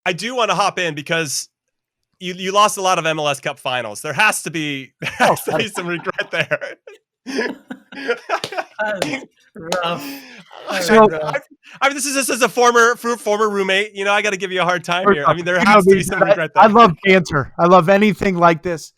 I do want to hop in because you lost a lot of MLS Cup finals. There has to be some regret there. Rough. I mean, this is a former roommate. You know, I got to give you a hard time here. I mean, there has to be some regret there. I love banter. I love anything like this.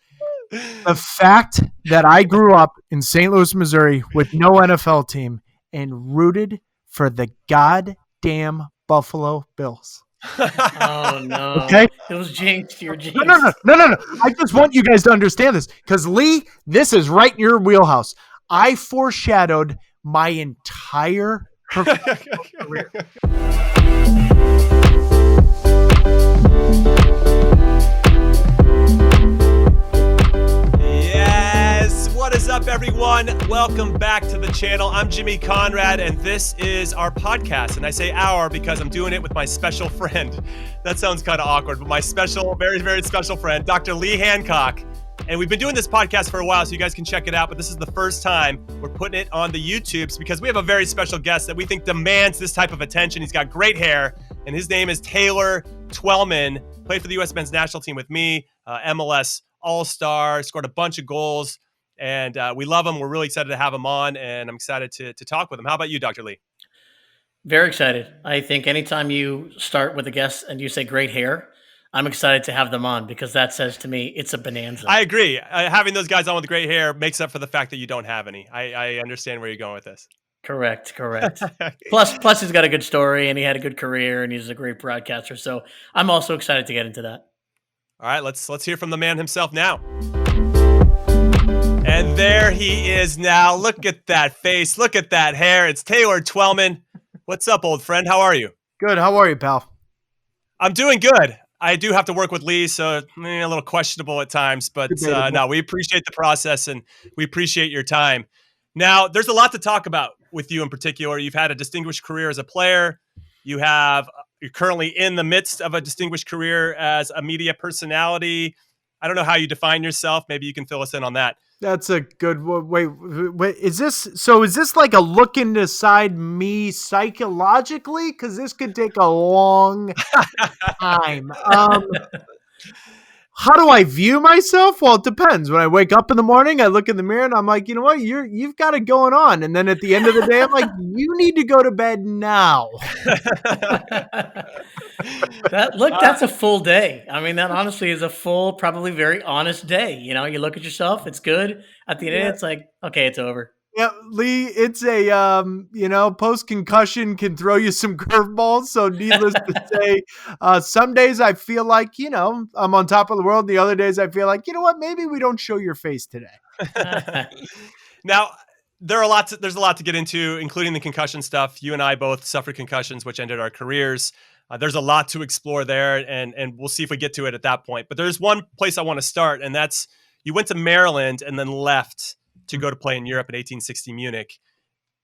The fact that I grew up in St. Louis, Missouri with no NFL team and rooted for the goddamn Buffalo Bills. Oh, no. Okay? It was jinxed. You're jinxed. No. I just want you guys to understand this because, Lee, this is right in your wheelhouse. I foreshadowed my entire professional career. What is up, everyone? Welcome back to the channel. I'm Jimmy Conrad, and this is our podcast. And I say our because I'm doing it with my special friend. That sounds kind of awkward, but my special, very, very special friend, Dr. Lee Hancock. And we've been doing this podcast for a while, so you guys can check it out. But this is the first time we're putting it on the YouTubes because we have a very special guest that we think demands this type of attention. He's got great hair, and his name is Taylor Twellman. Played for the U.S. men's national team with me, MLS All-Star, scored a bunch of goals. And we love him. We're really excited to have him on, and I'm excited to talk with him. How about you, Dr. Lee? Very excited. I think anytime you start with a guest and you say great hair, I'm excited to have them on because that says to me it's a bonanza. I agree. Having those guys on with great hair makes up for the fact that you don't have any. I understand where you're going with this. Correct. Plus, he's got a good story, and he had a good career, and he's a great broadcaster. So I'm also excited to get into that. All right, let's hear from the man himself now. And there he is now. Look at that face. Look at that hair. It's Taylor Twellman. What's up, old friend? How are you? Good. How are you, pal? I'm doing good. I do have to work with Lee, so a little questionable at times. But no, we appreciate the process, and we appreciate your time. Now, there's a lot to talk about with you in particular. You've had a distinguished career as a player. You're currently in the midst of a distinguished career as a media personality. I don't know how you define yourself. Maybe you can fill us in on that. That's a good one. Wait, is this like a look inside me psychologically? Because this could take a long time. How do I view myself? Well, it depends. When I wake up in the morning, I look in the mirror and I'm like, you know what? You've got it going on. And then at the end of the day, I'm like, you need to go to bed now. That's a full day. I mean, that honestly is a full, probably very honest day. You know, you look at yourself, it's good. At the end, it's like, okay, it's over. Yeah, Lee, it's a, post-concussion can throw you some curveballs. So needless to say, some days I feel like, I'm on top of the world. The other days I feel like, you know what, maybe we don't show your face today. Now, there's a lot to get into, including the concussion stuff. You and I both suffered concussions, which ended our careers. There's a lot to explore there, and we'll see if we get to it at that point. But there's one place I want to start, and that's you went to Maryland and then left to go to play in Europe at 1860 Munich.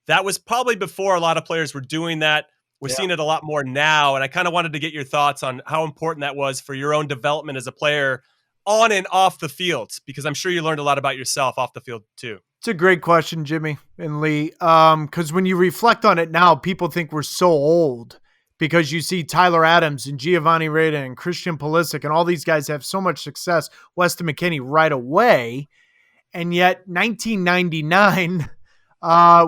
That was probably before a lot of players were doing that. We're seeing it a lot more now, and I kind of wanted to get your thoughts on how important that was for your own development as a player on and off the field, because I'm sure you learned a lot about yourself off the field too. It's a great question, Jimmy and Lee, because when you reflect on it now, people think we're so old because you see Tyler Adams and Giovanni Reda and Christian Pulisic and all these guys have so much success, Weston McKennie right away. And yet 1999,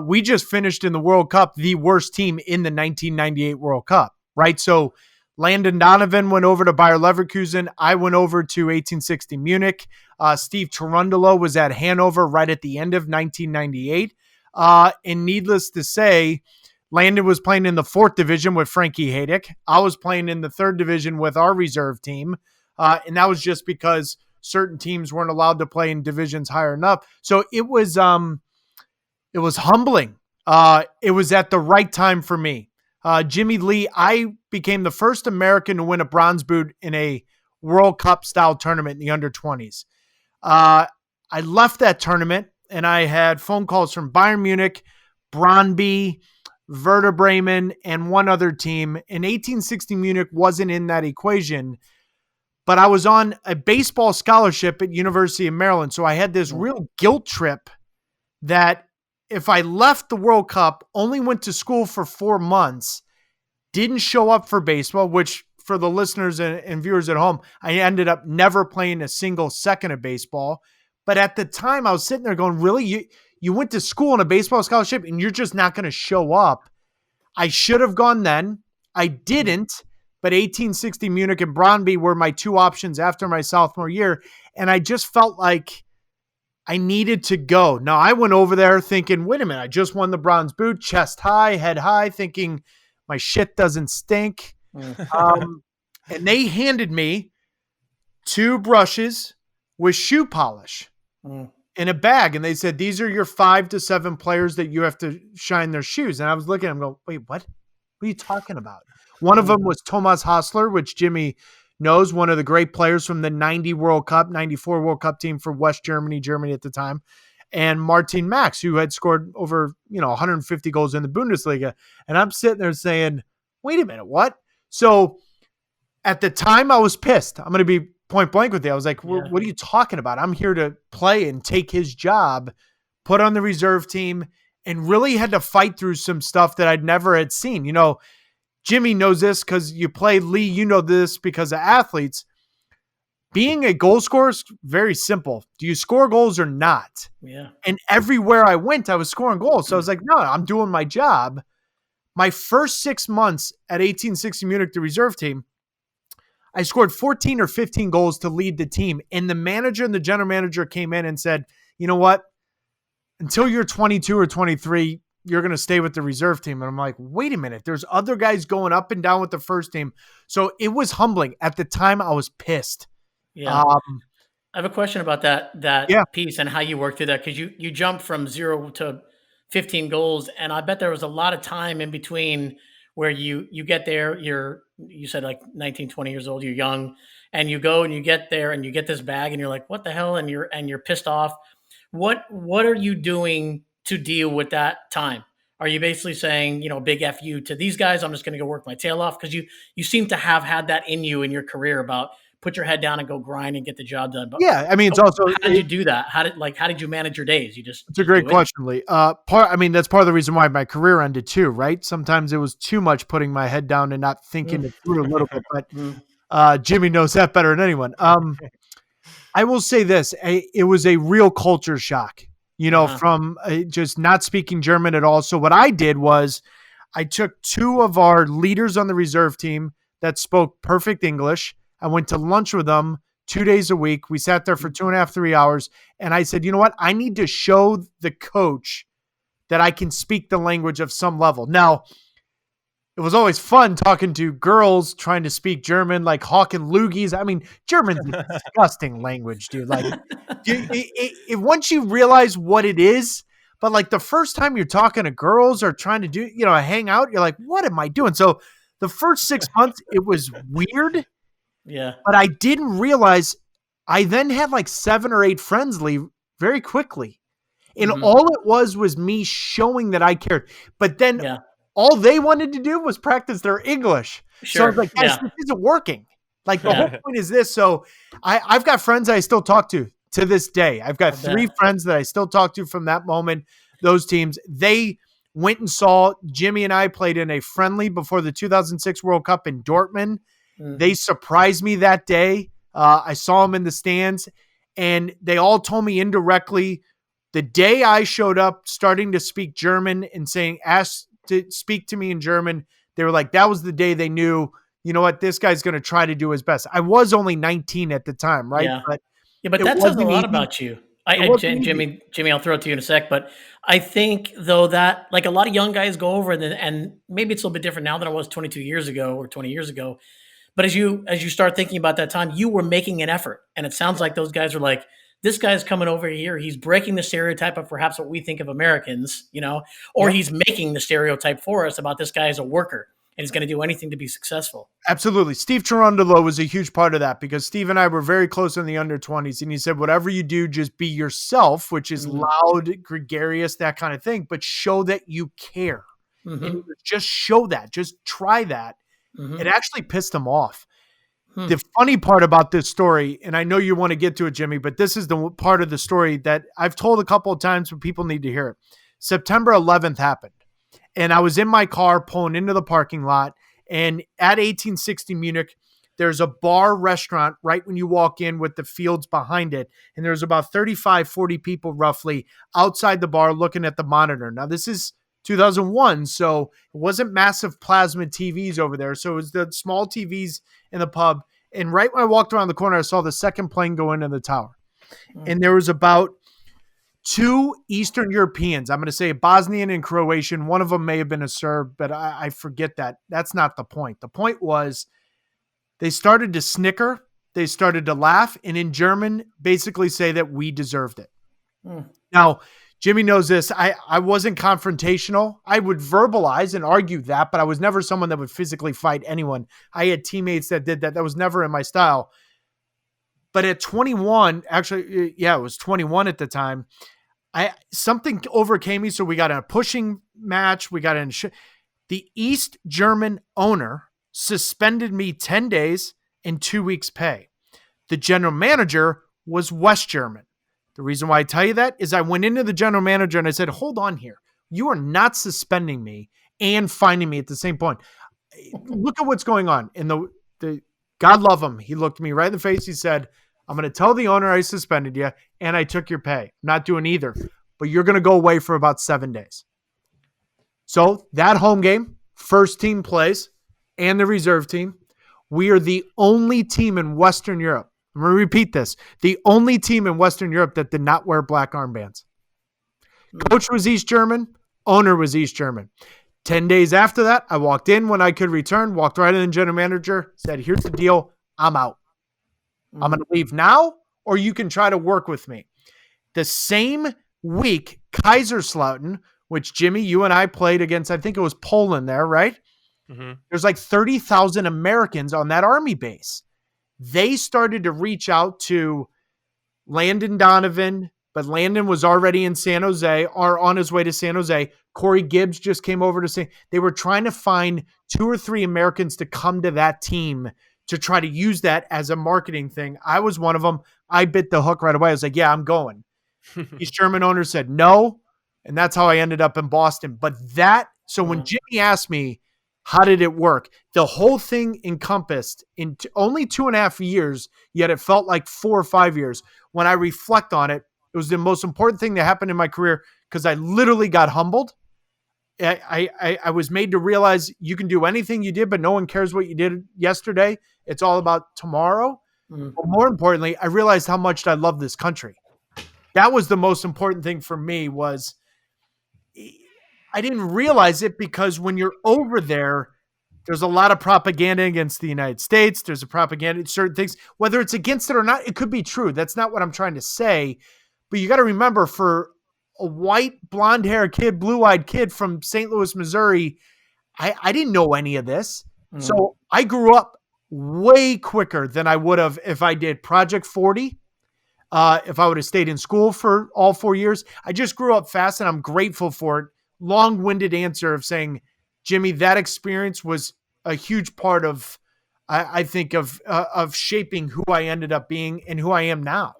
we just finished in the World Cup, the worst team in the 1998 World Cup, right? So Landon Donovan went over to Bayer Leverkusen. I went over to 1860 Munich. Steve Cherundolo was at Hanover right at the end of 1998. And needless to say, Landon was playing in the 4th division with Frankie Haydick. I was playing in the 3rd division with our reserve team. And that was just because certain teams weren't allowed to play in divisions higher enough. So it was humbling. It was at the right time for me. Jimmy Lee, I became the first American to win a bronze boot in a World Cup style tournament in the under 20s. I left that tournament and I had phone calls from Bayern Munich, Brøndby, Werder Bremen, and one other team. And 1860 Munich wasn't in that equation. But I was on a baseball scholarship at University of Maryland. So I had this real guilt trip that if I left the World Cup, only went to school for 4 months, didn't show up for baseball, which for the listeners and viewers at home, I ended up never playing a single second of baseball. But at the time, I was sitting there going, really? You went to school on a baseball scholarship and you're just not going to show up? I should have gone then. I didn't. But 1860 Munich and Brøndby were my two options after my sophomore year. And I just felt like I needed to go. Now, I went over there thinking, wait a minute, I just won the bronze boot, chest high, head high, thinking my shit doesn't stink. And they handed me 2 brushes with shoe polish in a bag. And they said, these are your 5 to 7 players that you have to shine their shoes. And I was looking at them going, wait, what? What are you talking about? One of them was Thomas Hassler, which Jimmy knows, one of the great players from the 90 World Cup, 94 World Cup team for West Germany at the time, and Martin Max, who had scored over 150 goals in the Bundesliga. And I'm sitting there saying, wait a minute, what? So at the time I was pissed. I'm going to be point blank with you. I was like, what are you talking about? I'm here to play and take his job, put on the reserve team, and really had to fight through some stuff that I'd never had seen. Jimmy knows this because you play. Lee, you know this because of athletes. Being a goal scorer is very simple. Do you score goals or not? Yeah. And everywhere I went, I was scoring goals. So I was like, no, I'm doing my job. My first 6 months at 1860 Munich, the reserve team, I scored 14 or 15 goals to lead the team. And the manager and the general manager came in and said, you know what? Until you're 22 or 23, you're going to stay with the reserve team. And I'm like, wait a minute. There's other guys going up and down with the first team. So it was humbling. At the time, I was pissed. Yeah. I have a question about that piece and how you worked through that. Because you jumped from 0 to 15 goals. And I bet there was a lot of time in between where you get there. You said like 19, 20 years old, you're young, and you go and you get there and you get this bag and you're like, what the hell? And you're pissed off. What are you doing to deal with that time? Are you basically saying, big F you to these guys, I'm just going to go work my tail off? Because you seem to have had that in you in your career about put your head down and go grind and get the job done. But yeah, I mean, it's also how did you do that? How did you manage your days? It's a great question, Lee. That's part of the reason why my career ended too, right? Sometimes it was too much putting my head down and not thinking it through a little bit. But Jimmy knows that better than anyone. I will say this: it was a real culture shock. From just not speaking German at all. So what I did was I took 2 of our leaders on the reserve team that spoke perfect English. I went to lunch with them 2 days a week. We sat there for 2.5, 3 hours. And I said, you know what? I need to show the coach that I can speak the language of some level. Now, it was always fun talking to girls trying to speak German, like hawking loogies. I mean, German's a disgusting language, dude. Like, once you realize what it is, but like the first time you're talking to girls or trying to do, a hangout, you're like, what am I doing? So the first 6 months, it was weird. Yeah. But I didn't realize I then had like 7 or 8 friends leave very quickly. And all it was me showing that I cared. But then all they wanted to do was practice their English. Sure. So I was like, guys, this isn't working. Like the whole point is this. So I've got friends I still talk to this day. I've got 3 friends that I still talk to from that moment. Those teams, they went and saw Jimmy and I played in a friendly before the 2006 World Cup in Dortmund. They surprised me that day. I saw them in the stands, and they all told me indirectly the day I showed up starting to speak German and asked to speak to me in German, they were like, that was the day they knew, you know what, this guy's going to try to do his best. I was only 19 at the time, right? Yeah. But that says a lot about you. Jimmy, I'll throw it to you in a sec, but I think though that like a lot of young guys go over and maybe it's a little bit different now than it was 22 years ago or 20 years ago. But as you start thinking about that time, you were making an effort. And it sounds like those guys are like, this guy's coming over here. He's breaking the stereotype of perhaps what we think of Americans, or he's making the stereotype for us about this guy as a worker and he's going to do anything to be successful. Absolutely. Steve Cherundolo was a huge part of that because Steve and I were very close in the under 20s. And he said, whatever you do, just be yourself, which is loud, gregarious, that kind of thing, but show that you care. And just show that, just try that. It actually pissed him off. The funny part about this story, and I know you want to get to it, Jimmy, but this is the part of the story that I've told a couple of times, but people need to hear it. September 11th happened, and I was in my car pulling into the parking lot, And at 1860 Munich, there's a bar restaurant right when you walk in with the fields behind it. And there's about 35, 40 people roughly outside the bar looking at the monitor. Now, this is 2001, so it wasn't massive plasma TVs over there. So it was the small TVs in the pub. And right when I walked around the corner, I saw the second plane go into the tower. And there was about 2 Eastern Europeans. I'm going to say a Bosnian and Croatian. One of them may have been a Serb, but I forget that. That's not the point. The point was they started to snicker. They started to laugh. And in German, basically say that we deserved it. Now, Jimmy knows this. I wasn't confrontational. I would verbalize and argue that, but I was never someone that would physically fight anyone. I had teammates that did that. That was never in my style. But at 21, actually, yeah, it was 21 at the time, something overcame me. So we got in a pushing match. We got in. The East German owner suspended me 10 days and 2 weeks pay. The general manager was West German. The reason why I tell you that is I went into the general manager and I said, hold on here. You are not suspending me and fining me at the same point. Look at what's going on. And the God love him. He looked me right in the face. He said, I'm going to tell the owner I suspended you and I took your pay. I'm not doing either, but you're going to go away for about 7 days. So that home game, first team plays and the reserve team. We are the only team in Western Europe. I'm going to repeat this. The only team in Western Europe that did not wear black armbands. Coach was East German. Owner was East German. 10 days after that, I walked in when I could return, walked right in the general manager, said, here's the deal. I'm out. I'm going to leave now, or you can try to work with me. The same week, Kaiserslautern, which Jimmy, you and I played against, I think it was Poland there, right? There's like 30,000 Americans on that army base. They started to reach out to Landon Donovan, but Landon was already in San Jose or on his way to San Jose. Corey Gibbs just came over to say they were trying to find 2 or 3 Americans to come to that team to try to use that as a marketing thing. I was one of them. I bit the hook right away. I was like, yeah, I'm going. East German owner said no. And that's how I ended up in Boston. But so when Jimmy asked me, how did it work? The whole thing encompassed in only 2.5 years, yet it felt like 4 or 5 years. When I reflect on it, it was the most important thing that happened in my career because I literally got humbled. I was made to realize you can do anything you did, but no one cares what you did yesterday. It's all about tomorrow. But more importantly, I realized how much I love this country. That was the most important thing for me was I didn't realize it because when you're over there, there's a lot of propaganda against the United States. There's a propaganda, certain things, whether it's against it or not, it could be true. That's not what I'm trying to say. But you got to remember for a white, blonde hair kid, blue-eyed kid from St. Louis, Missouri, I didn't know any of this. So I grew up way quicker than I would have if I did Project 40. If I would have stayed in school for all 4 years. I just grew up fast and I'm grateful for it. Long-winded answer of saying, Jimmy, that experience was a huge part of, I think, of shaping who I ended up being and who I am now.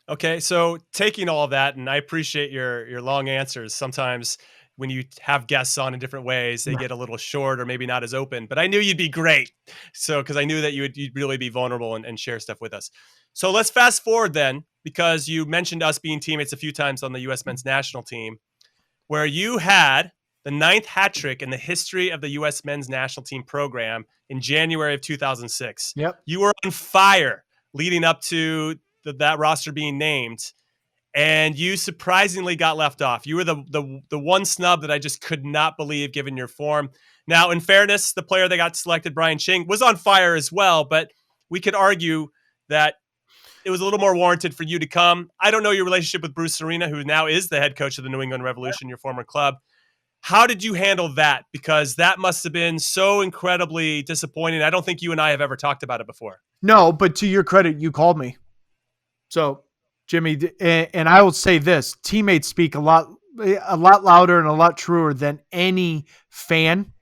Okay, so taking all of that, and I appreciate your long answers. Sometimes when you have guests on in different ways, they get a little short or maybe not as open. But I knew you'd be great, so because I knew that you'd really be vulnerable and share stuff with us. So let's fast forward then, because you mentioned us being teammates a few times on the U.S. men's national team, where you had the 9th hat trick in the history of the U.S. men's national team program in January of 2006. Yep. You were on fire leading up to that roster being named, and you surprisingly got left off. You were the one snub that I just could not believe given your form. Now, in fairness, the player that got selected, Brian Ching, was on fire as well, but we could argue that it was a little more warranted for you to come. I don't know your relationship with Bruce Arena, who now is the head coach of the New England Revolution, your former club. How did you handle that? Because that must have been so incredibly disappointing. I don't think you and I have ever talked about it before. No, but to your credit, you called me. So, Jimmy, and I will say this, teammates speak a lot louder and a lot truer than any fan,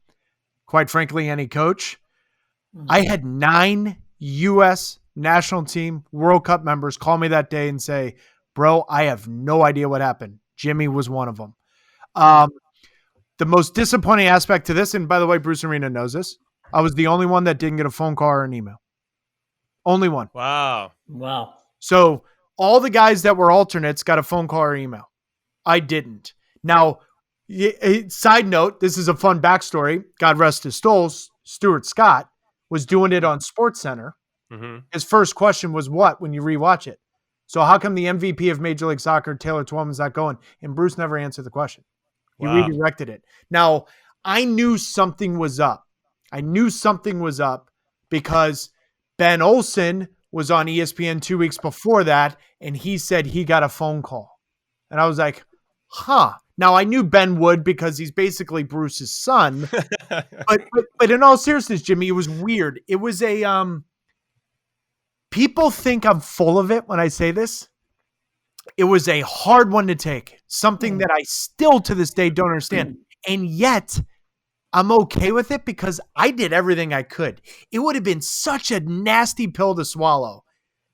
quite frankly, any coach. I had 9 U.S. national team World Cup members call me that day and say, bro, I have no idea what happened. Jimmy was one of them. The most disappointing aspect to this, and by the way, Bruce Arena knows this, I was the only one that didn't get a phone call or an email. Only one. Wow. So all the guys that were alternates got a phone call or email. I didn't. Now, side note, this is a fun backstory. God rest his soul. Stuart Scott was doing it on SportsCenter. Mm-hmm. His first question was what when you rewatch it? So how come the MVP of Major League Soccer, Taylor Twellman's not going? And Bruce never answered the question. He redirected it. Now, I knew something was up. Because Ben Olsen was on ESPN 2 weeks before that, and he said he got a phone call. And I was like, huh. Now, I knew Ben would because he's basically Bruce's son. but in all seriousness, Jimmy, it was weird. It was people think I'm full of it when I say this. It was a hard one to take, something that I still to this day don't understand. And yet I'm okay with it because I did everything I could. It would have been such a nasty pill to swallow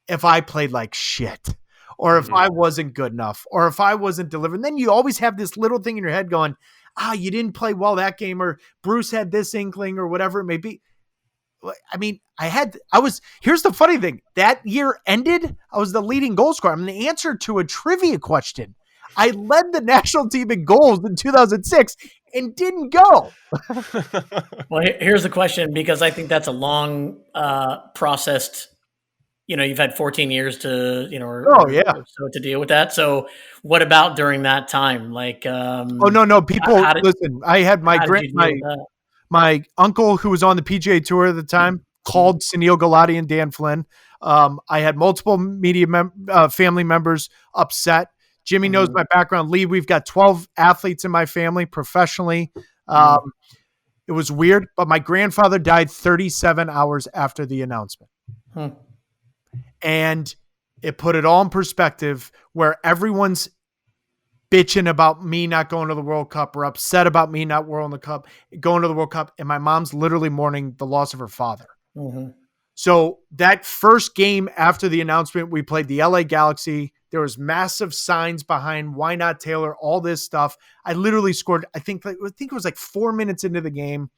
if I played like shit or if I wasn't good enough or if I wasn't delivering. Then you always have this little thing in your head going, you didn't play well that game, or Bruce had this inkling or whatever it may be. I mean, here's the funny thing. That year ended, I was the leading goal scorer. I'm the answer to a trivia question. I led the national team in goals in 2006 and didn't go. Well, here's the question, because I think that's a long processed, you've had 14 years to, or so to deal with that. So what about during that time? Like, no. People, listen, I had my uncle who was on the PGA Tour at the time called Sunil Gulati and Dan Flynn. I had multiple media family members upset. Jimmy knows my background. Lee, we've got 12 athletes in my family professionally. It was weird, but my grandfather died 37 hours after the announcement. And it put it all in perspective where everyone's bitching about me not going to the World Cup or upset about me not going to the World Cup. And my mom's literally mourning the loss of her father. So that first game after the announcement, we played the LA Galaxy. There was massive signs behind why not Taylor, all this stuff. I literally scored, I think it was like 4 minutes into the game.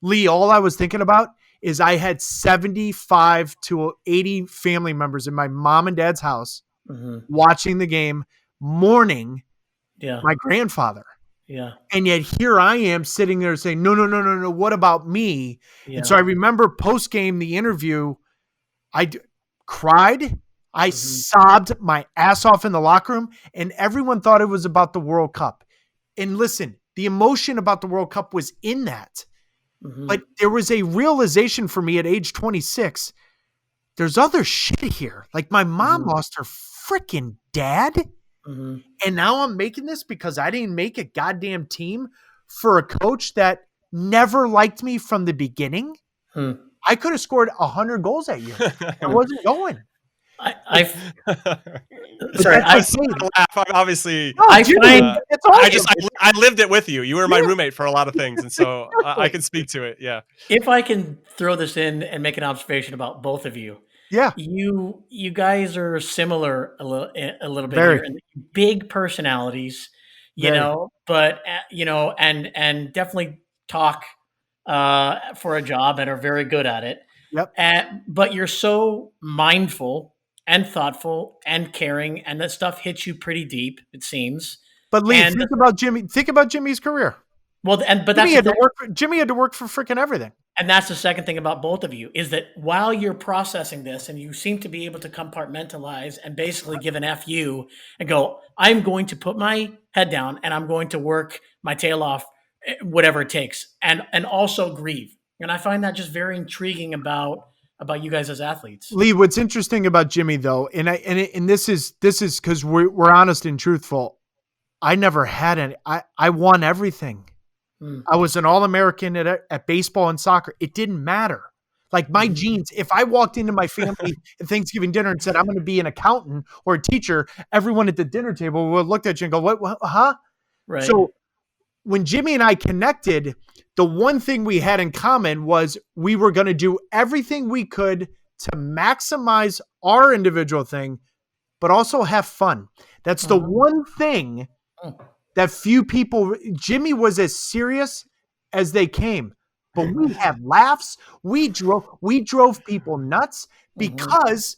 Lee, all I was thinking about is I had 75 to 80 family members in my mom and dad's house watching the game, mourning my grandfather. Yeah. And yet here I am sitting there saying, no. What about me? Yeah. And so I remember post-game, the interview, I cried. I sobbed my ass off in the locker room, and everyone thought it was about the World Cup. And listen, the emotion about the World Cup was in that. But there was a realization for me at age 26. There's other shit here. Like my mom lost her freaking dad. And now I'm making this because I didn't make a goddamn team for a coach that never liked me from the beginning. I could have scored 100 goals that year. I wasn't going. Sorry, I laugh. Obviously, I lived it with you. You were my roommate for a lot of things, and so I can speak to it. Yeah. If I can throw this in and make an observation about both of you. Yeah. You guys are similar a little bit Very. here, and big personalities, but and definitely talk for a job and are very good at it. Yep. But you're so mindful and thoughtful and caring, and that stuff hits you pretty deep, it seems. But Lee, think about Jimmy. Think about Jimmy's career. Well, Jimmy had to work for freaking everything. And that's the second thing about both of you, is that while you're processing this, and you seem to be able to compartmentalize and basically give an FU and go, I'm going to put my head down and I'm going to work my tail off, whatever it takes, and also grieve. And I find that just very intriguing about you guys as athletes. Lee, what's interesting about Jimmy though, and this is because we're honest and truthful. I never had any. I won everything. I was an All-American at baseball and soccer. It didn't matter. Like my genes, if I walked into my family at Thanksgiving dinner and said, I'm going to be an accountant or a teacher, everyone at the dinner table would look at you and go, what huh? Right. So when Jimmy and I connected, the one thing we had in common was we were going to do everything we could to maximize our individual thing, but also have fun. That's the one thing that few people. Jimmy was as serious as they came. but we had laughs. We drove people nuts because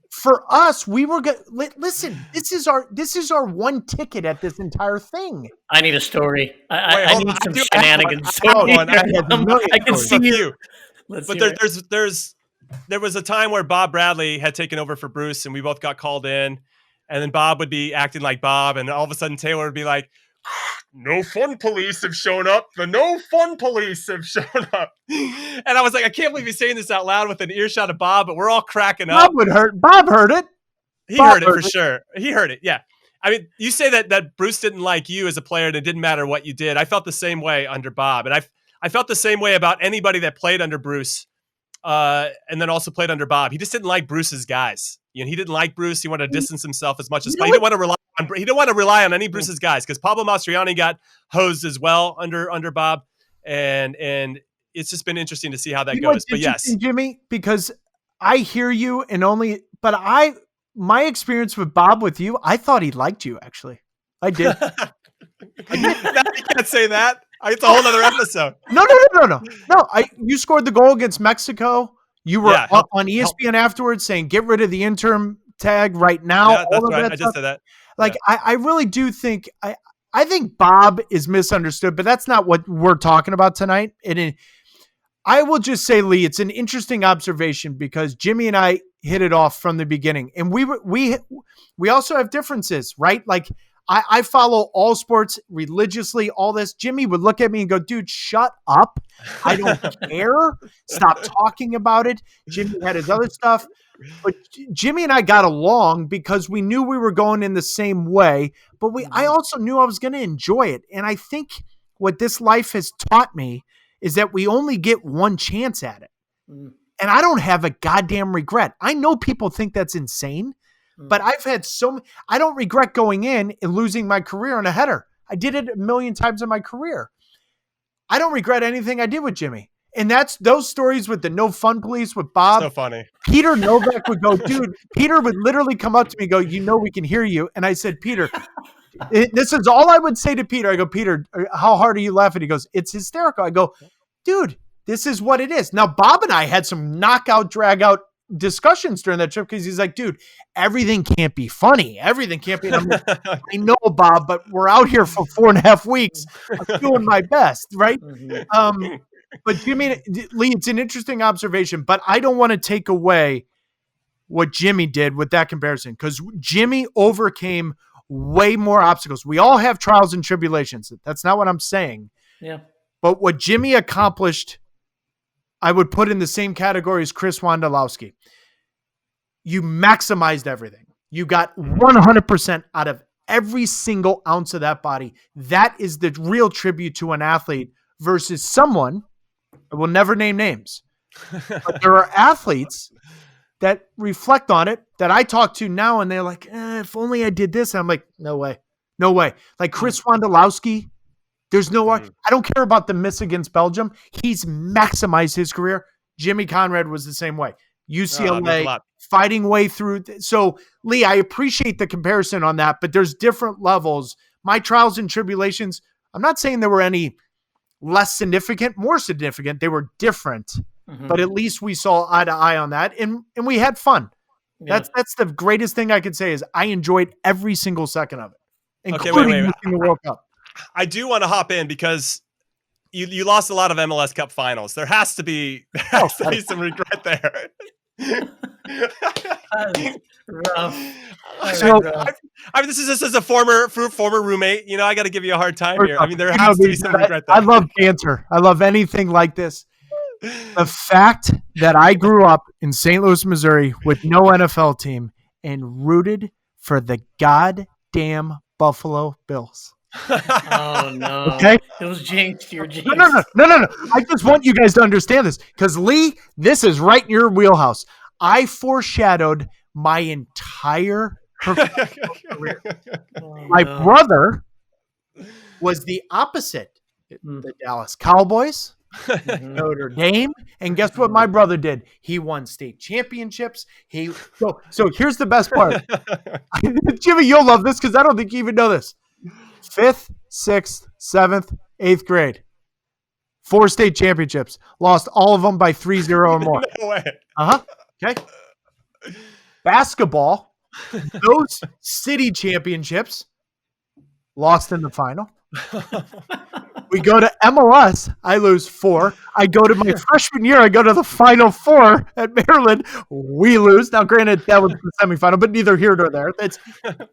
for us, we were good. Listen, this is our one ticket at this entire thing. I need a story. I need some shenanigans. I can see you. But there was a time where Bob Bradley had taken over for Bruce, and we both got called in, and then Bob would be acting like Bob, and all of a sudden Taylor would be like, "No fun police have shown up. The no fun police have shown up." And I was like, I can't believe he's saying this out loud with an earshot of Bob, but we're all cracking up. Bob heard it. He heard it for sure. He heard it. Yeah. I mean, you say that Bruce didn't like you as a player and it didn't matter what you did. I felt the same way under Bob. And I felt the same way about anybody that played under Bruce and then also played under Bob. He just didn't like Bruce's guys. You know, he didn't like Bruce. He wanted to distance himself as much as possible. He didn't want to rely on any Bruce's guys because Pablo Mastroianni got hosed as well under Bob. And it's just been interesting to see how that goes. But yes, Jimmy, because I hear you my experience with Bob with you, I thought he liked you, actually. I did. You can't say that. It's a whole other episode. No. You scored the goal against Mexico. You were on ESPN afterwards saying, get rid of the interim tag right now. Yeah, that's right. I just said that. I really do think, I think Bob is misunderstood, but that's not what we're talking about tonight. I will just say, Lee, it's an interesting observation because Jimmy and I hit it off from the beginning, and we also have differences, right? Like I follow all sports religiously, all this. Jimmy would look at me and go, dude, shut up. I don't care. Stop talking about it. Jimmy had his other stuff, but Jimmy and I got along because we knew we were going in the same way, but I also knew I was going to enjoy it. And I think what this life has taught me is that we only get one chance at it. And I don't have a goddamn regret. I know people think that's insane, but I've had I don't regret going in and losing my career on a header. I did it a million times in my career. I don't regret anything I did with Jimmy. And that's those stories with the no fun police with Bob. So funny. Peter Novak would go, dude, Peter would literally come up to me and go, you know, we can hear you. And I said, Peter, this is all I would say to Peter. I go, Peter, how hard are you laughing? He goes, it's hysterical. I go, dude, this is what it is. Now, Bob and I had some knockout, drag out discussions during that trip because he's like, dude, everything can't be funny. Everything can't be. Like, I know, Bob, but we're out here for 4.5 weeks. I'm doing my best, right? But Jimmy, Lee, it's an interesting observation, but I don't want to take away what Jimmy did with that comparison because Jimmy overcame way more obstacles. We all have trials and tribulations. That's not what I'm saying. Yeah. But what Jimmy accomplished, I would put in the same category as Chris Wondolowski. You maximized everything. You got 100% out of every single ounce of that body. That is the real tribute to an athlete versus someone, I will never name names, but there are athletes that reflect on it that I talk to now and they're like, if only I did this. And I'm like, no way. Like Chris Wondolowski, there's no way. I don't care about the miss against Belgium. He's maximized his career. Jimmy Conrad was the same way. UCLA, fighting way through. So, Lee, I appreciate the comparison on that, but there's different levels. My trials and tribulations, I'm not saying there were any less significant, more significant. They were different, but at least we saw eye to eye on that, and we had fun. Yeah. That's the greatest thing I could say is I enjoyed every single second of it, including the World Cup. I do want to hop in because you lost a lot of MLS Cup finals. There has to be some regret there. Rough. So, I mean, this is a former roommate. You know, I got to give you a hard time here. I mean, there has to be some regret there. I love banter. I love anything like this. The fact that I grew up in St. Louis, Missouri with no NFL team and rooted for the goddamn Buffalo Bills. Oh, no. Okay? It was jinxed. You're jinxed. No. I just want you guys to understand this because, Lee, this is right in your wheelhouse. I foreshadowed my entire professional career. My brother was the opposite. The Dallas Cowboys, Notre Dame, and guess what my brother did? He won state championships. So here's the best part. Jimmy, you'll love this because I don't think you even know this. 5th, 6th, 7th, 8th grade. 4 state championships. Lost all of them by 3-0 or more. No way. Okay. Basketball, those city championships, lost in the final. We go to MLS, I lose 4. I go to my freshman year, I go to the Final Four at Maryland, we lose. Now, granted, that was the semifinal, but neither here nor there.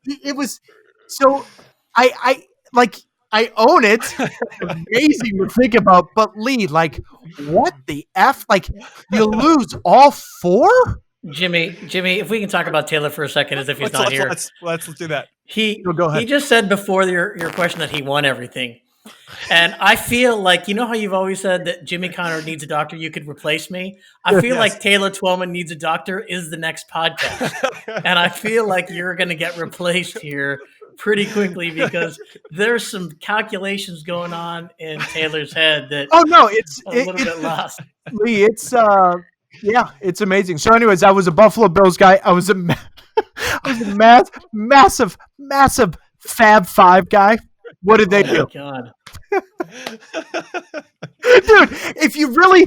It was so I own it. It's amazing to think about, but Lee, like, what the F? Like, you lose all 4? Jimmy, if we can talk about Taylor for a second, as if he's not here. Let's do that. Go ahead. He just said before your question that he won everything. And I feel like, you know how you've always said that Jimmy Conrad needs a doctor, you could replace me? I feel like Taylor Twellman needs a doctor is the next podcast. And I feel like you're going to get replaced here pretty quickly because there's some calculations going on in Taylor's head that it's a little bit lost. Lee, it's amazing. So anyways, I was a Buffalo Bills guy. I was a massive Fab Five guy. What did they do? God. Dude, if you really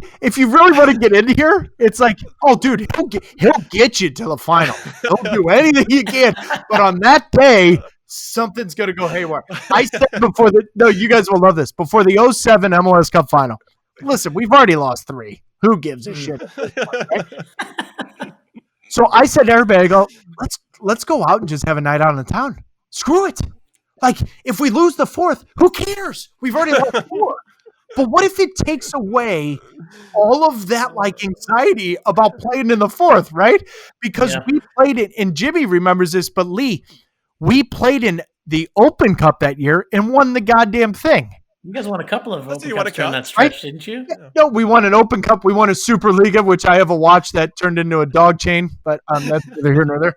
want to get into here, it's like, oh, dude, he'll get you to the final. He'll do anything he can. But on that day, something's going to go haywire. I said you guys will love this. Before the 2007 MLS Cup final, listen, we've already lost 3. Who gives a shit? Right? So I said to everybody, I go, let's go out and just have a night out in the town. Screw it. Like, if we lose the 4th, who cares? We've already lost 4. But what if it takes away all of that, like, anxiety about playing in the 4th, right? Because we played it, and Jimmy remembers this, but Lee, we played in the Open Cup that year and won the goddamn thing. You guys won a couple of Open Cups during that stretch, right? Didn't you? No, we won an Open Cup. We won a Superliga, which I have a watch that turned into a dog chain, but that's neither here nor there.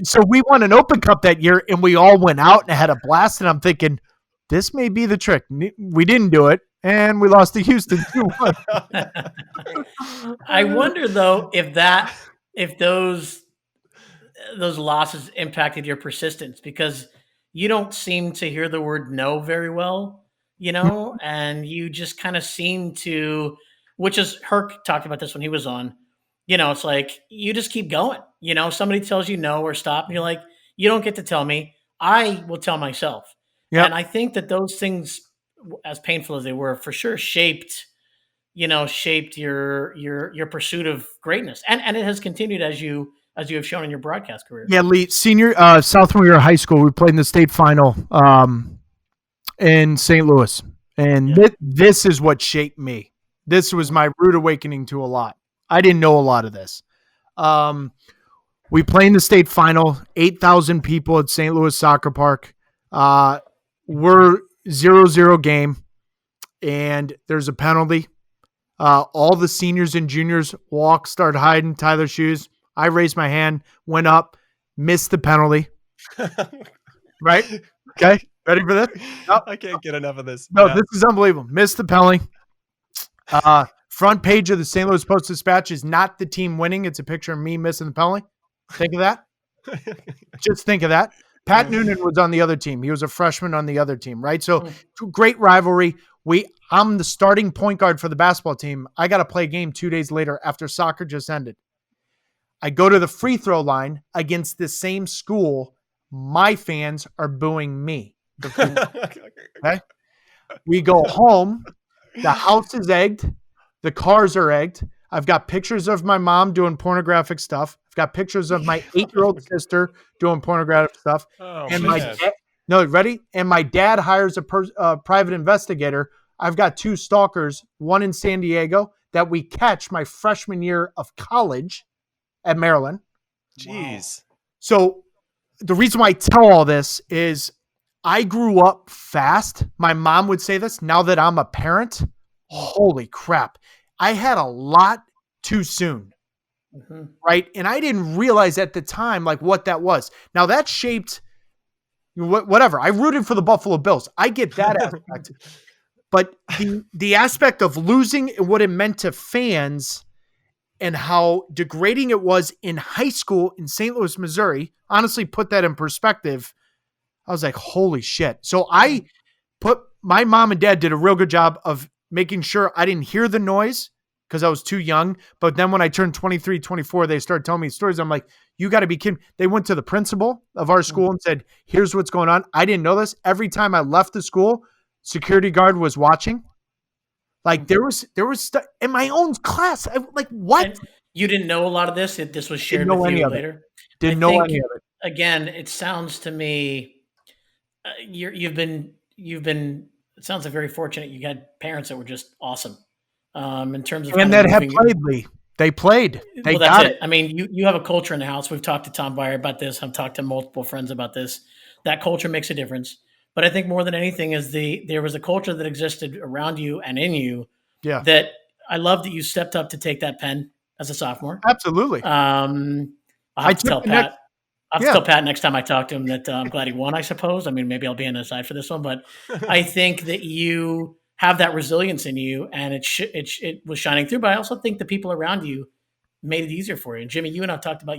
So we won an Open Cup that year, and we all went out and had a blast, and I'm thinking, this may be the trick. We didn't do it, and we lost to Houston 2-1. I wonder, though, if those losses impacted your persistence, because you don't seem to hear the word no very well, and you just kind of seem to, which is Herc talked about this when he was on, it's like, you just keep going, somebody tells you no or stop, and you're like, you don't get to tell me, I will tell myself. Yep. And I think that those things, as painful as they were, for sure shaped your pursuit of greatness. And it has continued as you have shown in your broadcast career. Yeah, Lee, senior sophomore year of high school, we played in the state final in St. Louis. And this is what shaped me. This was my rude awakening to a lot. I didn't know a lot of this. We play in the state final, 8,000 people at St. Louis Soccer Park. We're 0-0 game, and there's a penalty. All the seniors and juniors start hiding, tie their shoes. I raised my hand, went up, missed the penalty. Right? Okay. Ready for this? Nope. I can't get enough of this. No, This is unbelievable. Missed the penalty. Front page of the St. Louis Post-Dispatch is not the team winning. It's a picture of me missing the penalty. Think of that. Just think of that. Pat Noonan was on the other team. He was a freshman on the other team, right? So great rivalry. I'm the starting point guard for the basketball team. I got to play a game 2 days later after soccer just ended. I go to the free throw line against the same school. My fans are booing me. Okay? We go home. The house is egged. The cars are egged. I've got pictures of my mom doing pornographic stuff. I've got pictures of my 8-year-old sister doing pornographic stuff. Oh, and man. And my dad hires a private investigator. I've got 2 stalkers, one in San Diego that we catch my freshman year of college at Maryland. Jeez. Wow. So the reason why I tell all this is I grew up fast. My mom would say this. Now that I'm a parent, holy crap. I had a lot too soon. Mm-hmm. Right? And I didn't realize at the time like what that was. Now that shaped whatever. I rooted for the Buffalo Bills. I get that aspect. But the aspect of losing and what it meant to fans and how degrading it was in high school in St. Louis, Missouri, honestly put that in perspective. I was like, holy shit. So I put my mom and dad did a real good job of making sure I didn't hear the noise because I was too young. But then when I turned 23, 24, they started telling me stories. I'm like, you got to be kidding. They went to the principal of our school and said, here's what's going on. I didn't know this. Every time I left the school, security guard was watching. Like there was stuff in my own class. Like what? And you didn't know a lot of this. This was shared with you later. Didn't know any of it. Again, it sounds to me you've been. It sounds like very fortunate. You had parents that were just awesome in terms of and that had played. Lee, they played. They got it. I mean, you have a culture in the house. We've talked to Tom Byer about this. I've talked to multiple friends about this. That culture makes a difference. But I think more than anything is there was a culture that existed around you and in you. Yeah. That I love that you stepped up to take that pen as a sophomore. Absolutely. I'll have to tell Pat. I'll have to tell Pat next time I talk to him that I'm glad he won, I suppose. I mean, maybe I'll be on the side for this one, but I think that you have that resilience in you, and it was shining through. But I also think the people around you made it easier for you. And Jimmy, you and I talked about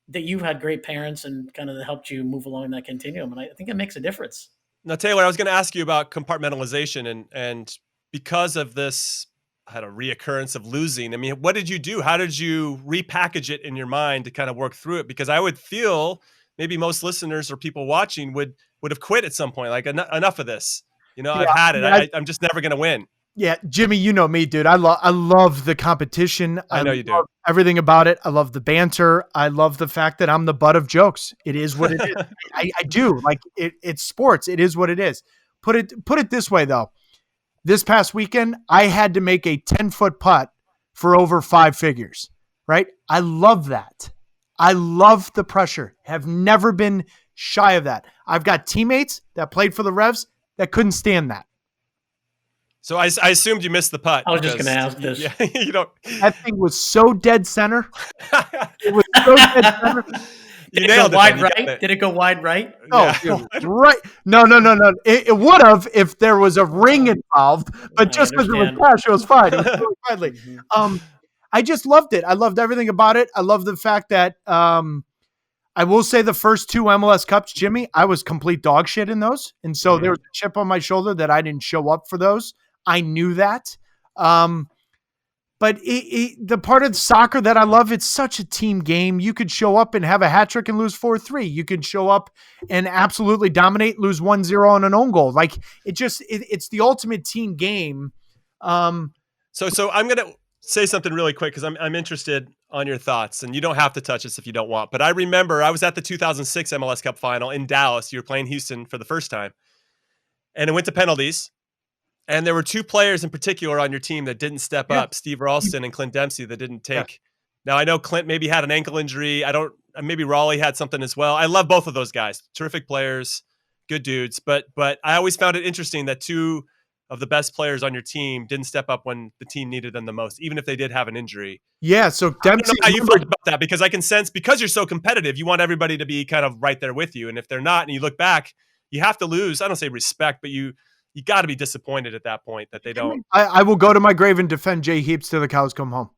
that you've had great parents and kind of helped you move along that continuum, and I think it makes a difference. Now, Taylor, I was going to ask you about compartmentalization, and because of this, I had a reoccurrence of losing. I mean, what did you do? How did you repackage it in your mind to kind of work through it? Because I would feel maybe most listeners or people watching would have quit at some point. Like enough of this. I've had it. I'm just never going to win. Yeah, Jimmy, you know me, dude. I love the competition. I know you do. Everything about it. I love the banter. I love the fact that I'm the butt of jokes. It is what it is. I do. Like it's sports. It is what it is. Put it this way though. This past weekend, I had to make a 10-foot putt for over 5 figures. Right? I love that. I love the pressure. Have never been shy of that. I've got teammates that played for the Revs that couldn't stand that. So I assumed you missed the putt. I was just going to ask this. Yeah, you don't. That thing was so dead center. It was so dead center. You nailed it. Wide right? Did it go wide right? Oh, yeah. Right. No. It would have if there was a ring involved, but just because it was cash, it was fine. It was really friendly. I just loved it. I loved everything about it. I love the fact that I will say the first 2 MLS Cups, Jimmy, I was complete dog shit in those. And so there was a chip on my shoulder that I didn't show up for those. I knew that. But the part of soccer that I love, it's such a team game. You could show up and have a hat trick and lose 4-3. You could show up and absolutely dominate, lose 1-0 on an own goal. Like it's the ultimate team game. So I'm going to say something really quick because I'm interested on your thoughts, and you don't have to touch this if you don't want. But I remember I was at the 2006 MLS Cup final in Dallas. You were playing Houston for the first time, and it went to penalties. And there were 2 players in particular on your team that didn't step up, Steve Ralston and Clint Dempsey, that didn't take. Yeah. Now, I know Clint maybe had an ankle injury. Maybe Raleigh had something as well. I love both of those guys. Terrific players, good dudes. But I always found it interesting that 2 of the best players on your team didn't step up when the team needed them the most, even if they did have an injury. Yeah, so Dempsey, I don't know how you felt about that, because I can sense, because you're so competitive, you want everybody to be kind of right there with you. And if they're not, and you look back, you have to lose. I don't say respect, but you got to be disappointed at that point that they don't. I will go to my grave and defend Jay Heaps till the cows come home.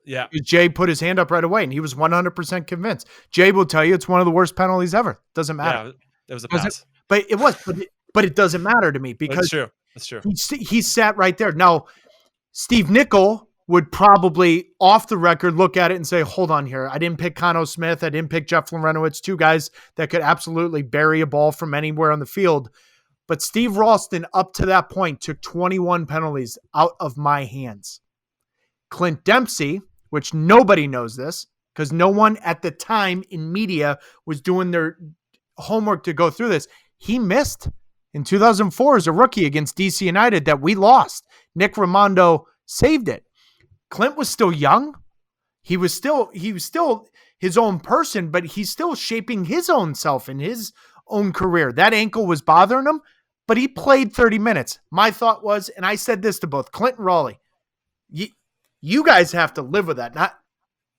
Yeah. Jay put his hand up right away, and he was 100% convinced. Jay will tell you it's one of the worst penalties ever. Doesn't matter. Yeah, it was a pass. But it doesn't matter to me because That's true. He sat right there. Now, Steve Nickel would probably off the record look at it and say, hold on here. I didn't pick Cano Smith. I didn't pick Jeff Lorenowitz, 2 guys that could absolutely bury a ball from anywhere on the field. But Steve Ralston, up to that point, took 21 penalties out of my hands. Clint Dempsey, which nobody knows this, because no one at the time in media was doing their homework to go through this, he missed in 2004 as a rookie against DC United that we lost. Nick Raimondo saved it. Clint was still young. He was still his own person, but he's still shaping his own self in his own career. That ankle was bothering him, but he played 30 minutes. My thought was, and I said this to both Clint and Raleigh, you guys have to live with that.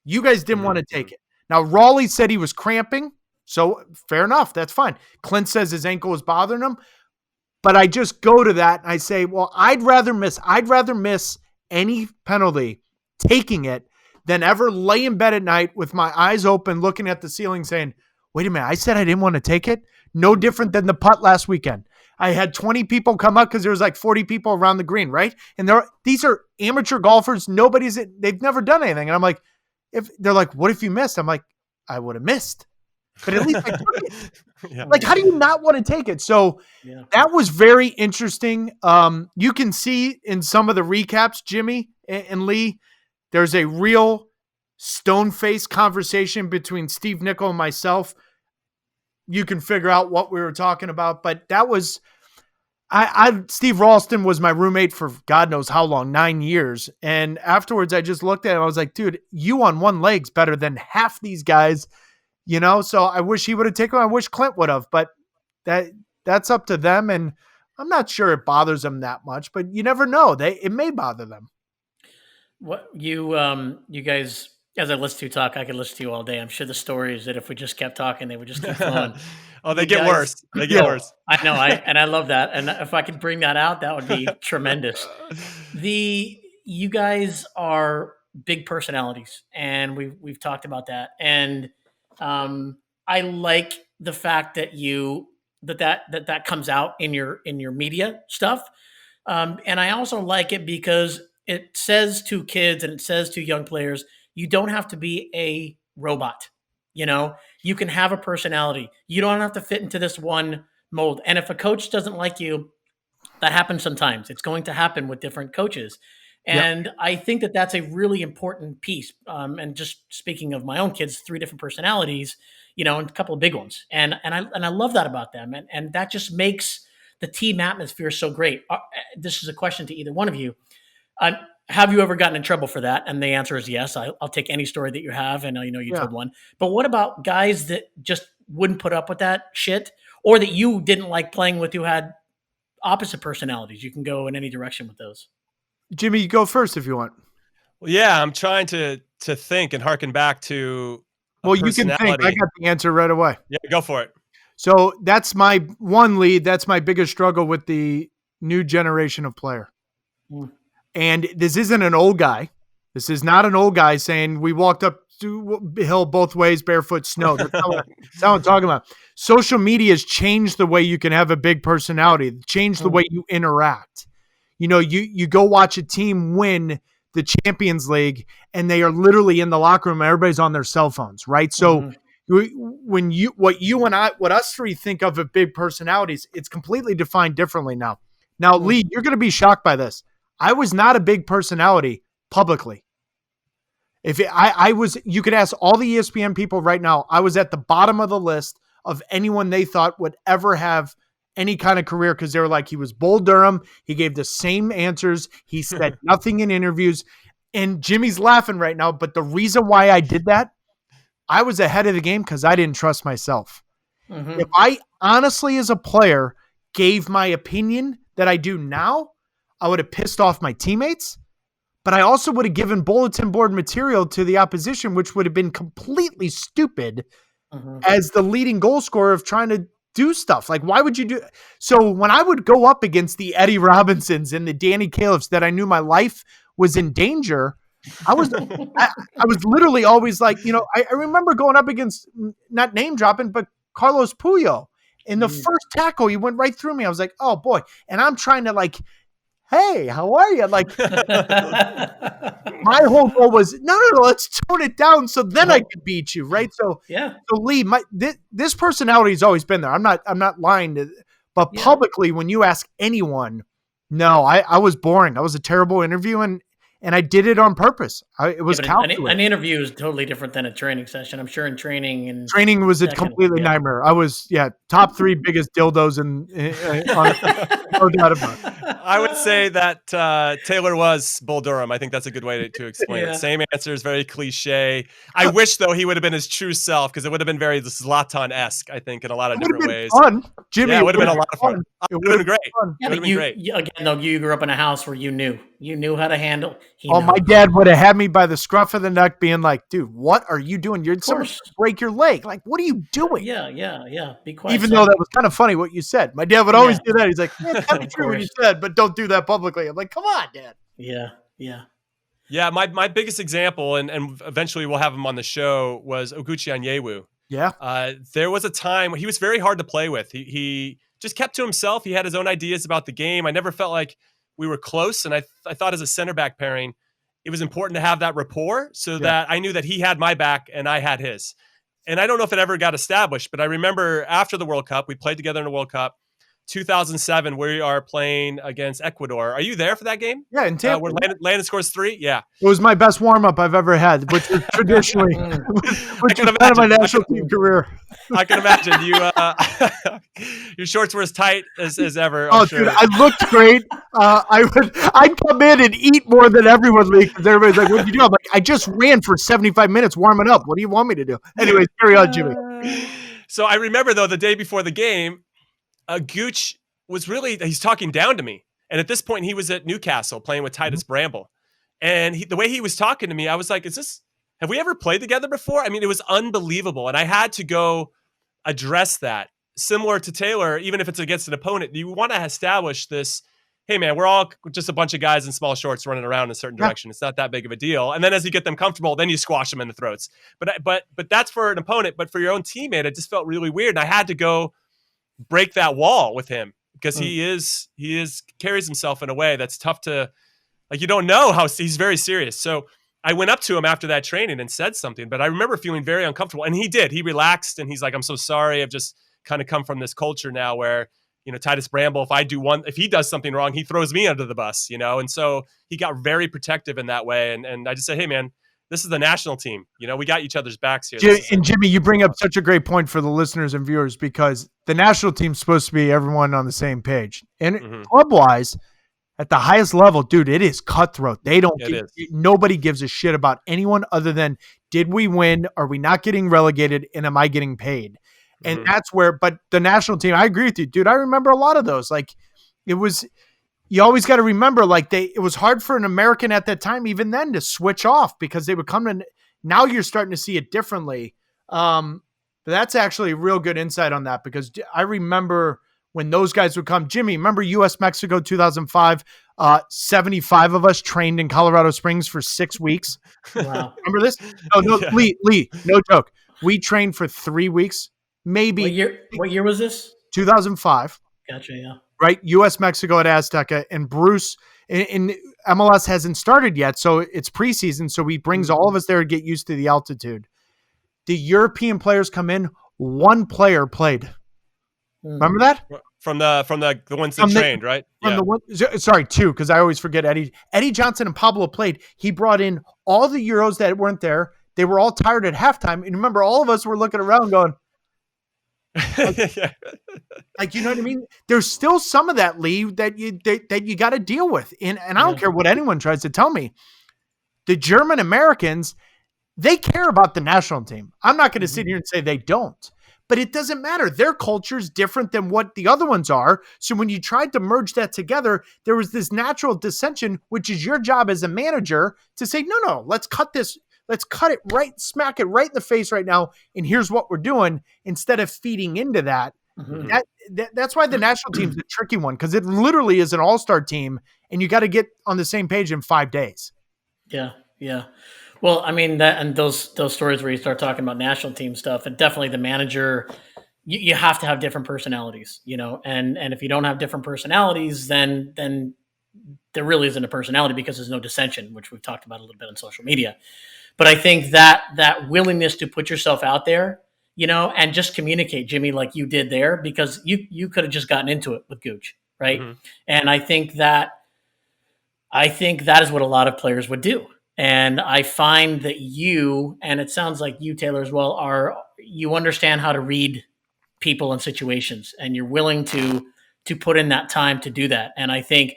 You guys didn't want to take it. Now, Raleigh said he was cramping, so fair enough. That's fine. Clint says his ankle was bothering him, but I just go to that and I say, well, I'd rather miss any penalty taking it than ever lay in bed at night with my eyes open, looking at the ceiling saying, wait a minute, I said I didn't want to take it? No different than the putt last weekend. I had 20 people come up because there was like 40 people around the green, right? And these are amateur golfers. They've never done anything. And I'm like, if they're like, what if you missed? I'm like, I would have missed. But at least I took it. Yeah. Like, how do you not want to take it? So that was very interesting. You can see in some of the recaps, Jimmy and Lee, there's a real stone-faced conversation between Steve Nicol and myself. You can figure out what we were talking about, but that was Steve Ralston was my roommate for God knows how long, 9 years. And afterwards I just looked at him. I was like, dude, you on one leg's better than half these guys, so I wish he would have taken him. I wish Clint would have, but that's up to them. And I'm not sure it bothers them that much, but you never know. It may bother them. What you guys, as I listen to you talk, I could listen to you all day. I'm sure the stories that if we just kept talking, they would just keep flowing. They get worse. They get worse. I know. I love that. And if I could bring that out, that would be tremendous. You guys are big personalities, and we've talked about that. And I like the fact that that comes out in your media stuff. And I also like it because it says to kids and it says to young players, you don't have to be a robot. You can have a personality. You don't have to fit into this one mold. And if a coach doesn't like you, that happens sometimes. It's going to happen with different coaches. And I think that that's a really important piece. And just speaking of my own kids, 3 different personalities, and a couple of big ones. And I love that about them. And that just makes the team atmosphere so great. This is a question to either one of you. Have you ever gotten in trouble for that? And the answer is yes. I'll take any story that you have, and you told one. But what about guys that just wouldn't put up with that shit, or that you didn't like playing with who had opposite personalities? You can go in any direction with those. Jimmy, you go first if you want. Well, yeah, I'm trying to think and harken back to. Well, you can think. I got the answer right away. Yeah, go for it. So that's my one lead. That's my biggest struggle with the new generation of player. And this isn't an old guy. This is not an old guy saying we walked up to hill both ways, barefoot, snow. That's not what I'm talking about. Social media has changed the way you can have a big personality, changed the way you interact. You go watch a team win the Champions League and they are literally in the locker room and everybody's on their cell phones, right? So what us 3 think of big personalities, it's completely defined differently now. Now, Lee, you're going to be shocked by this. I was not a big personality publicly. You could ask all the ESPN people right now, I was at the bottom of the list of anyone they thought would ever have any kind of career, because they were like, he was Bull Durham. He gave the same answers. He said nothing in interviews. And Jimmy's laughing right now, but the reason why I did that, I was ahead of the game because I didn't trust myself. If I honestly, as a player, gave my opinion that I do now, I would have pissed off my teammates, but I also would have given bulletin board material to the opposition, which would have been completely stupid as the leading goal scorer of trying to do stuff. Like, why would you do? So when I would go up against the Eddie Robinsons and the Danny Califfs that I knew my life was in danger, I was literally always like, I remember going up against, not name dropping, but Carlos Puyo. In the first tackle, he went right through me. I was like, oh boy. And I'm trying to hey, how are you? Like, my whole goal was, no, let's tone it down so then I can beat you, right? So, So Lee, this personality has always been there. I'm not lying but publicly, when you ask anyone, no, I was boring. I was a terrible interview, and I did it on purpose. It was calculated. An interview is totally different than a training session. I'm sure in training was a completely nightmare. I was top 3 biggest dildos no doubt about it. I would say that Taylor was Bull Durham. I think that's a good way to explain it. Same answer is very cliche. I wish, though, he would have been his true self, because it would have been very Zlatan-esque, I think, in a lot of different ways. Fun. Jimmy, it would have been a lot of fun. It would have been great. Yeah, but again, though, you grew up in a house where you knew how to handle. My dad would have had me by the scruff of the neck being like, dude, what are you doing? You're going to break your leg. Like, what are you doing? Yeah. Be quiet. Even though that was kind of funny what you said. My dad would always do that. He's like, tell me true what you said, but don't do that publicly. I'm like, come on, Dad. Yeah, my biggest example, and eventually we'll have him on the show, was Oguchi Onyewu. Yeah. There was a time when he was very hard to play with. He just kept to himself. He had his own ideas about the game. I never felt like we were close. And I thought as a center back pairing, it was important to have that rapport so that I knew that he had my back and I had his. And I don't know if it ever got established, but I remember after the World Cup, we played together in the World Cup, 2007, we are playing against Ecuador. Are you there for that game? Yeah, in Tampa. Where Landon scores 3? Yeah. It was my best warm-up I've ever had, which was traditionally which was kind of my national team career. I can imagine. Your shorts were as tight as ever. Oh, dude, I looked great. I'd come in and eat more than everyone, because everybody's like, "What'd you do?" I'm like, "I just ran for 75 minutes warming up. What do you want me to do?" Anyways, carry on, Jimmy. So I remember, though, the day before the game, Gooch was he's talking down to me. And at this point, he was at Newcastle playing with Titus Bramble. And the way he was talking to me, I was like, have we ever played together before? I mean, it was unbelievable. And I had to go address that. Similar to Taylor, even if it's against an opponent, you want to establish this, hey, man, we're all just a bunch of guys in small shorts running around in a certain direction. It's not that big of a deal. And then as you get them comfortable, then you squash them in the throats. But that's for an opponent. But for your own teammate, it just felt really weird. And I had to go break that wall with him because he carries himself in a way that's tough to, like, you don't know how he's very serious. So I went up to him after that training and said something, but I remember feeling very uncomfortable, and he did. He relaxed and he's like, "I'm so sorry. I've just kind of come from this culture now where, Titus Bramble, if he does something wrong, he throws me under the bus, And so he got very protective in that way. And I just said, "Hey, man, this is the national team. We got each other's backs here." And Jimmy, you bring up such a great point for the listeners and viewers, because the national team's supposed to be everyone on the same page. And club-wise, at the highest level, dude, it is cutthroat. Nobody gives a shit about anyone other than, did we win? Are we not getting relegated? And am I getting paid? And that's where, but the national team, I agree with you, dude. I remember a lot of those. Like, you always got to remember, like, it was hard for an American at that time, even then, to switch off, because they would come in. Now you're starting to see it differently. But that's actually a real good insight on that, because I remember when those guys would come. Jimmy, remember US-Mexico 2005? 75 of us trained in Colorado Springs for 6 weeks. Wow. Remember this? No, yeah. Lee, no joke. We trained for 3 weeks. Maybe. What year was this? 2005. Gotcha, yeah. Right? US-Mexico at Azteca, and Bruce in MLS hasn't started yet, so it's preseason, so he brings all of us there to get used to the altitude. The European players come in, one player played. Remember that? From the ones that trained, right? Sorry, 2, because I always forget Eddie. Eddie Johnson and Pablo played. He brought in all the Euros that weren't there. They were all tired at halftime. And remember, all of us were looking around going, like, you know what I mean? There's still some of that, Lee, that you got to deal with. And I don't care what anyone tries to tell me. The German Americans, they care about the national team. I'm not going to sit here and say they don't. But it doesn't matter. Their culture is different than what the other ones are. So when you tried to merge that together, there was this natural dissension, which is your job as a manager to say, no, let's cut this. Let's cut it right, smack it right in the face right now. And here's what we're doing, instead of feeding into that. That's why the national team is a tricky one, because it literally is an all-star team, and you got to get on the same page in 5 days. Yeah. Well, I mean, that and those stories where you start talking about national team stuff, and definitely the manager, you have to have different personalities, and if you don't have different personalities, then there really isn't a personality, because there's no dissension, which we've talked about a little bit on social media. But I think that willingness to put yourself out there, and just communicate, Jimmy, like you did there, because you could have just gotten into it with Gooch, right? And I think that is what a lot of players would do. And I find that you, and it sounds like you, Taylor, as well, you understand how to read people and situations, and you're willing to put in that time to do that. And I think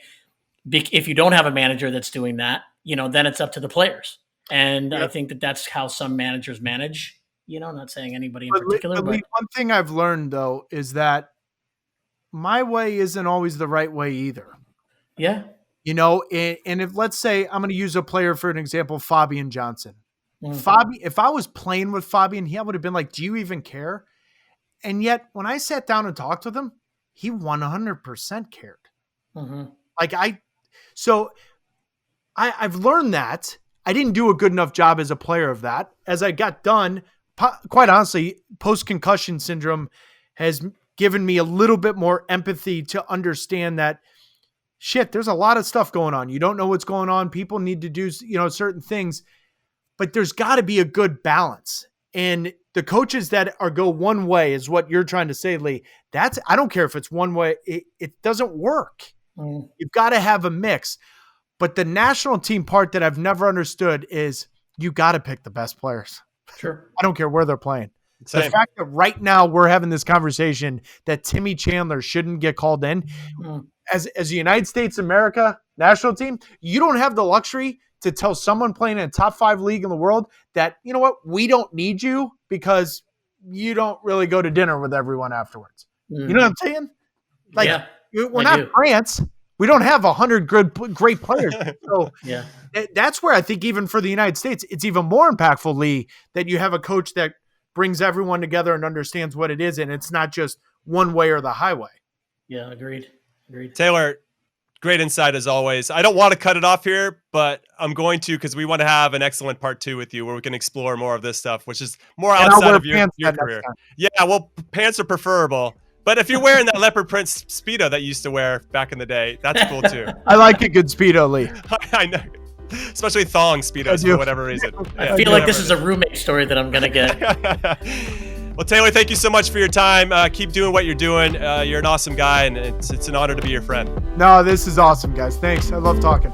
if you don't have a manager that's doing that, then it's up to the players. And I think that's how some managers manage, not saying anybody in particular. But one thing I've learned, though, is that my way isn't always the right way either. Yeah. And if, let's say, I'm going to use a player for an example, Fabian Johnson. If I was playing with Fabian, he would have been like, do you even care? And yet when I sat down and talked with him, he 100% cared. I've learned that. I didn't do a good enough job as a player of that. As I got done, quite honestly, post-concussion syndrome has given me a little bit more empathy to understand that shit, there's a lot of stuff going on. You don't know what's going on. People need to do, certain things, but there's got to be a good balance. And the coaches that go one way is what you're trying to say, Lee. I don't care if it's one way. It doesn't work. You've got to have a mix. But the national team part that I've never understood is you got to pick the best players. Sure. I don't care where they're playing. Same. The fact that right now we're having this conversation that Timmy Chandler shouldn't get called in as a United States of America national team, you don't have the luxury to tell someone playing in a top 5 league in the world that, you know what, we don't need you because you don't really go to dinner with everyone afterwards. You know what I'm saying? Like, we're not France. We don't have 100 great players. So that's where I think even for the United States, it's even more impactful, Lee, that you have a coach that brings everyone together and understands what it is, and it's not just one way or the highway. Yeah, agreed. Taylor, great insight as always. I don't want to cut it off here, but I'm going to because we want to have an excellent part 2 with you where we can explore more of this stuff, which is more outside of your career. Yeah, well, pants are preferable. But if you're wearing that leopard print Speedo that you used to wear back in the day, that's cool too. I like a good Speedo, Lee. I know. Especially thong Speedos for whatever reason. I feel like this is a roommate story that I'm going to get. Well, Taylor, thank you so much for your time. Keep doing what you're doing. You're an awesome guy, and it's an honor to be your friend. No, this is awesome, guys. Thanks. I love talking.